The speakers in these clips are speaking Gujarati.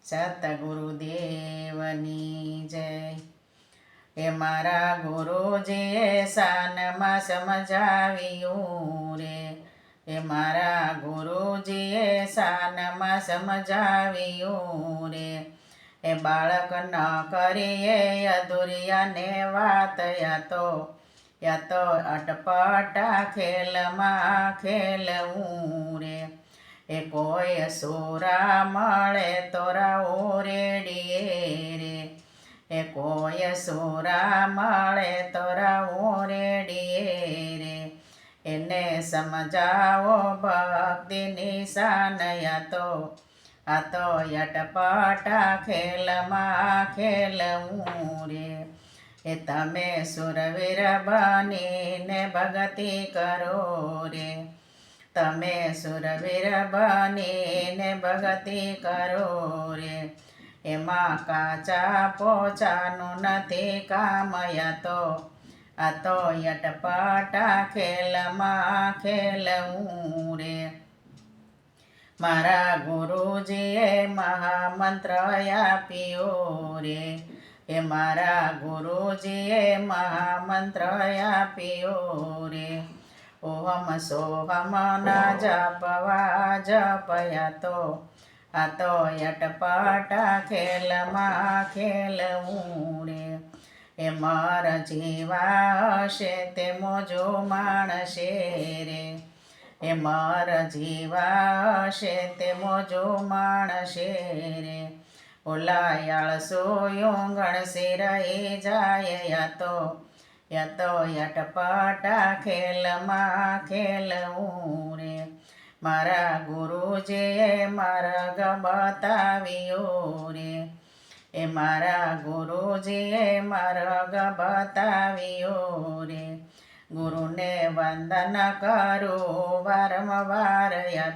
સતગુરુદેવની જય। એ મારા ગુરુજીએ શાનમાં સમજાવ્યું રે, એ મારા ગુરુજીએ શાનમાં સમજાવ્યું રે। એ બાળક ન કરીએ અધૂરિયાને વાત, યા તો અટપટા ખેલમાં ખેલવું રે। એ કોઈ સોરા મળે તો રાવો રેડીએ રે, એ કોઈ સોરા મળે તો રાવો રેડીએ રે। એને સમજાવો ભક્તિની શાન, આ તો અટપટા ખેલમાં ખેલવું રે। એ તમે સુરવીર બનીને ભક્તિ કરો રે, તમે સુરવીર બનીને ભક્તિ કરો રે। એમાં કાચા પોચાનું નથી કામ, આ તો અટપટા ખેલમાં ખેલવું રે। મારા ગુરુજીએ મહામંત્ર આપ્યો રે, એ મારા ગુરુજીએ મહામંત્ર આપ્યો રે। ઓહમ સોહમ ના જપવા જપયા, આ તો અટપટા ખેલમાં ખેલવું રે। એ મર જીવા હશે તે મોજો માણશે રે, એ મર જીવા હશે તે મોજો માણશે રે। ઓલા આળસો યોંગણસી રહી જાય, યા તો અટપટા ખેલમાં ખેલવું રે। મારા ગુરુજીએ માર્ગ બતાવ્યો રે, એ મારા ગુરુજીએ માર્ગ બતાવ્યો રે। ગુરુને વંદન કરું વારંવાર, આ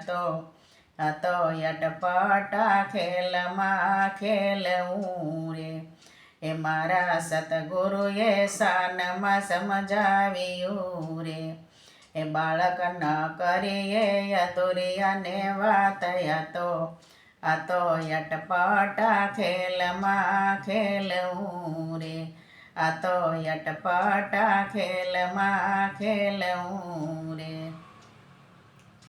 તો અટપટા ખેલમાં ખેલવું રે। એ મારા સતગુરુએ શાનમાં સમજાવ્યું રે, એ બાળક ન કરીએ અધૂરિયાને વાત, આ તો અટપટા ખેલમાં ખેલવું રે, આ તો અટપટા ખેલમાં ખેલવું રે।